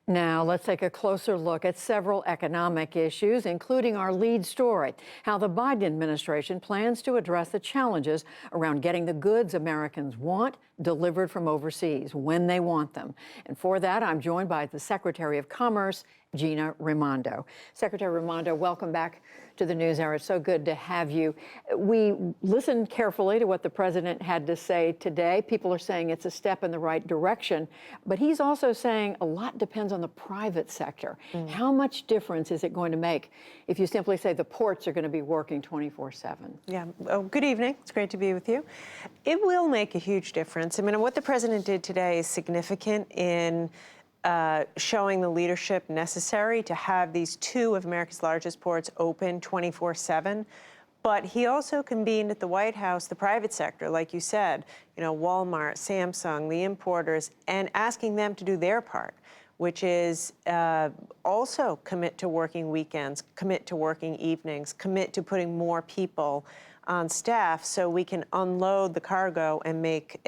Now, let's take a closer look at several economic issues, including our lead story, how the Biden administration plans to address the challenges around getting the goods Americans want delivered from overseas when they want them. And for that, I'm joined by the Secretary of Commerce, Gina Raimondo. Secretary Raimondo, welcome back to the NewsHour. It's so good to have you. We listened carefully to what the president had to say today. People are saying it's a step in the right direction, but he's also saying a lot depends on the private sector. How much difference is it going to make if you simply say the ports are going to be working 24/7? Yeah. Oh, good evening. It's great to be with you. It will make a huge difference. I mean, what the president did today is significant in showing the leadership necessary to have these two of America's largest ports open 24/7. But he also convened at the White House the private sector, like you said, Walmart, Samsung, the importers, and asking them to do their part, which is also commit to working weekends, commit to working evenings, commit to putting more people on staff so we can unload the cargo and make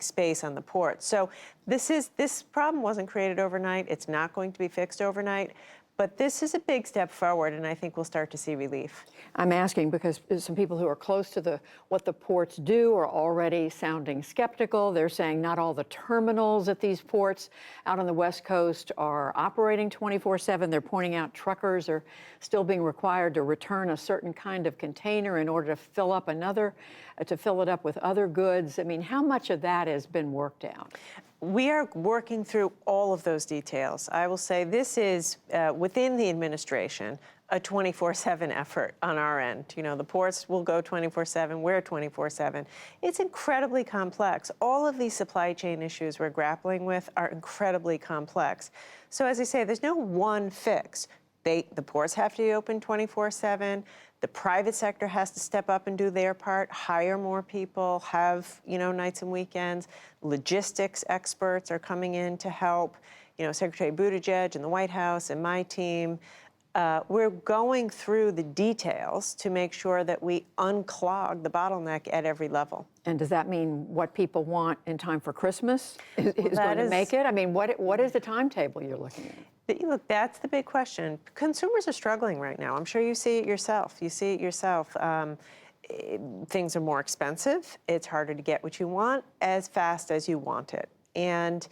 space on the port. So this problem wasn't created overnight. It's not going to be fixed overnight. But this is a big step forward, and I think we'll start to see relief. I'm asking because some people who are close to what the ports do are already sounding skeptical. They're saying not all the terminals at these ports out on the West Coast are operating 24/7. They're pointing out truckers are still being required to return a certain kind of container in order to fill it up with other goods. I mean, how much of that has been worked out? We are working through all of those details. I will say this is, within the administration, a 24/7 effort on our end. The ports will go 24/7, we're 24/7. It's incredibly complex. All of these supply chain issues we're grappling with are incredibly complex. So as I say, there's no one fix. The ports have to be open 24/7. The private sector has to step up and do their part, hire more people, have, nights and weekends. Logistics experts are coming in to help, Secretary Buttigieg and the White House and my team. We're going through the details to make sure that we unclog the bottleneck at every level. And does that mean what people want in time for Christmas is going to make it? I mean, what is the timetable you're looking at? Look, that's the big question. Consumers are struggling right now. I'm sure you see it yourself. Things are more expensive. It's harder to get what you want as fast as you want it. And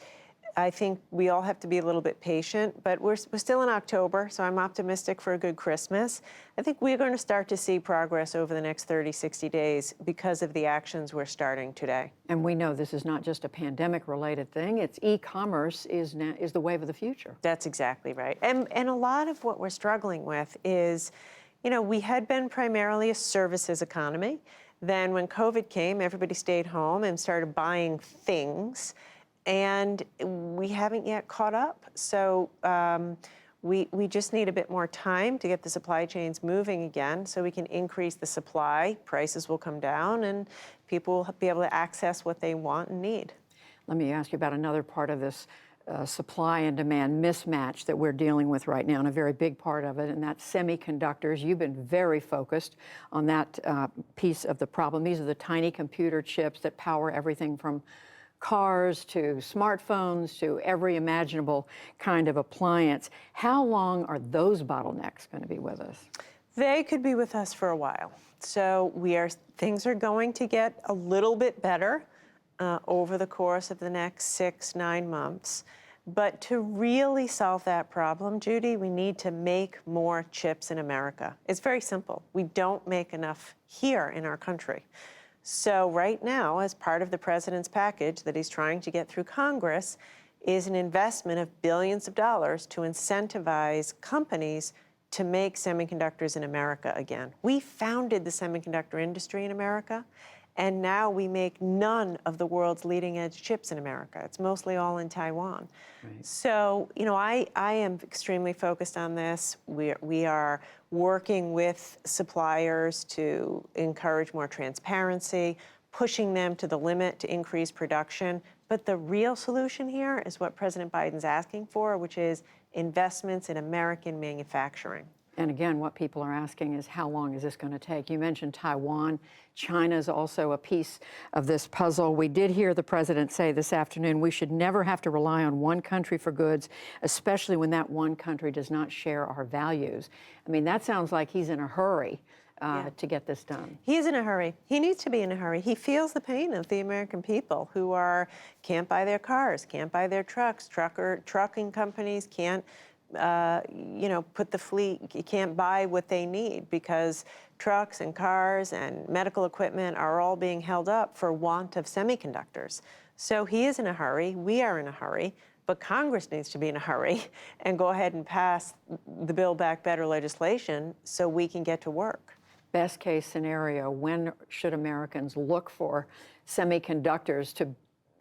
I think we all have to be a little bit patient, but we're still in October, so I'm optimistic for a good Christmas. I think we're going to start to see progress over the next 30, 60 days because of the actions we're starting today. And we know this is not just a pandemic-related thing. It's e-commerce is the wave of the future. That's exactly right. And a lot of what we're struggling with is, we had been primarily a services economy. Then when COVID came, everybody stayed home and started buying things. And we haven't yet caught up. So we just need a bit more time to get the supply chains moving again so we can increase the supply, prices will come down, and people will be able to access what they want and need. Let me ask you about another part of this supply and demand mismatch that we're dealing with right now, and a very big part of it, and that's semiconductors. You've been very focused on that piece of the problem. These are the tiny computer chips that power everything from cars to smartphones to every imaginable kind of appliance. How long are those bottlenecks going to be with us? They could be with us for a while. So things are going to get a little bit better over the course of the next 6-9 months. But to really solve that problem, Judy, we need to make more chips in America. It's very simple. We don't make enough here in our country. So right now, as part of the president's package that he's trying to get through Congress, is an investment of billions of dollars to incentivize companies to make semiconductors in America again. We founded the semiconductor industry in America, and now we make none of the world's leading edge chips in America. It's mostly all in Taiwan. Right. So, I am extremely focused on this. We are working with suppliers to encourage more transparency, pushing them to the limit to increase production. But the real solution here is what President Biden's asking for, which is investments in American manufacturing. And again, what people are asking is how long is this going to take? You mentioned Taiwan. China is also a piece of this puzzle. We did hear the president say this afternoon we should never have to rely on one country for goods, especially when that one country does not share our values. I mean, that sounds like he's in a hurry to get this done. He's in a hurry. He needs to be in a hurry. He feels the pain of the American people who can't buy their cars, can't buy their trucks. Trucking companies can't put the fleet, you can't buy what they need because trucks and cars and medical equipment are all being held up for want of semiconductors. So he is in a hurry, we are in a hurry, but Congress needs to be in a hurry and go ahead and pass the Build Back Better legislation so we can get to work. Best case scenario, when should Americans look for semiconductors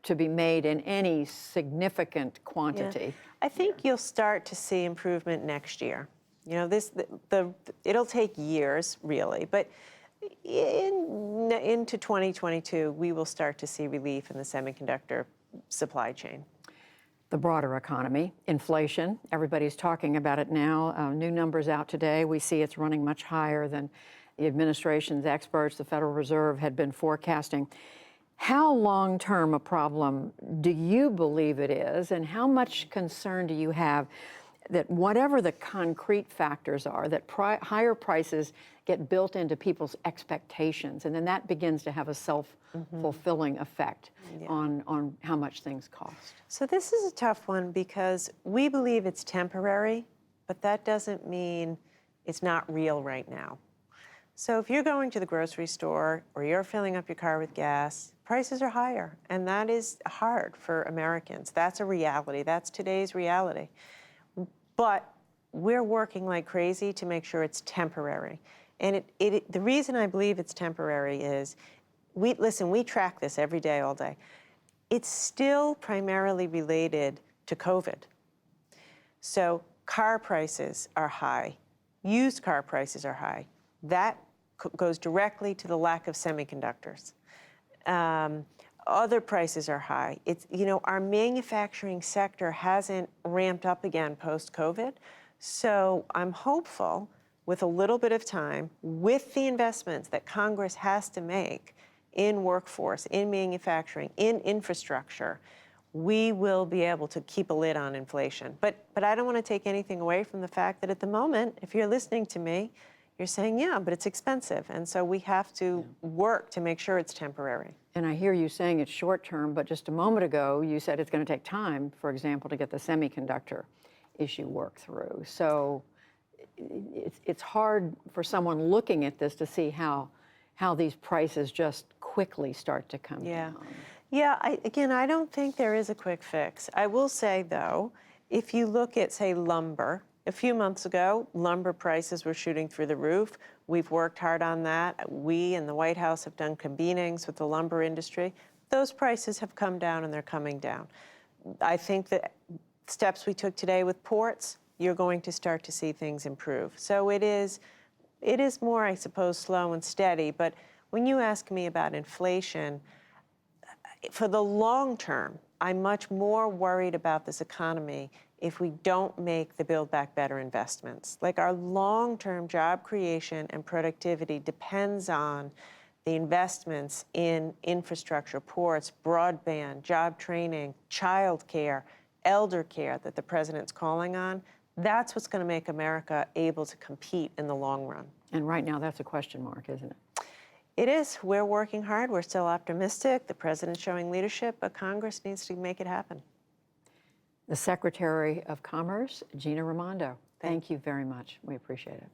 to be made in any significant quantity? Yeah. I think you'll start to see improvement next year. You know, it'll take years, really, but into 2022, we will start to see relief in the semiconductor supply chain. The broader economy, inflation, everybody's talking about it now. New numbers out today. We see it's running much higher than the administration's experts, the Federal Reserve, had been forecasting. How long-term a problem do you believe it is, and how much concern do you have that whatever the concrete factors are, that higher prices get built into people's expectations, and then that begins to have a self-fulfilling effect on how much things cost? So this is a tough one because we believe it's temporary, but that doesn't mean it's not real right now. So if you're going to the grocery store or you're filling up your car with gas, prices are higher, and that is hard for Americans. That's a reality. That's today's reality. But we're working like crazy to make sure it's temporary. And the reason I believe it's temporary is, we track this every day, all day. It's still primarily related to COVID. So car prices are high. Used car prices are high. That goes directly to the lack of semiconductors. Other prices are high. Our manufacturing sector hasn't ramped up again post-COVID. So I'm hopeful with a little bit of time, with the investments that Congress has to make in workforce, in manufacturing, in infrastructure, we will be able to keep a lid on inflation. But I don't want to take anything away from the fact that at the moment, if you're listening to me, you're saying, yeah, but it's expensive. And so we have to work to make sure it's temporary. And I hear you saying it's short term, but just a moment ago, you said it's going to take time, for example, to get the semiconductor issue worked through. So it's hard for someone looking at this to see how these prices just quickly start to come down. Yeah, I don't think there is a quick fix. I will say, though, if you look at, say, lumber, a few months ago, lumber prices were shooting through the roof. We've worked hard on that. We and the White House have done convenings with the lumber industry. Those prices have come down, and they're coming down. I think that steps we took today with ports, you're going to start to see things improve. So it is more, I suppose, slow and steady. But when you ask me about inflation, for the long term, I'm much more worried about this economy if we don't make the Build Back Better investments. Like, our long-term job creation and productivity depends on the investments in infrastructure, ports, broadband, job training, child care, elder care that the president's calling on. That's what's going to make America able to compete in the long run. And right now, that's a question mark, isn't it? It is. We're working hard. We're still optimistic. The president's showing leadership, but Congress needs to make it happen. The Secretary of Commerce, Gina Raimondo. Thank you very much. We appreciate it.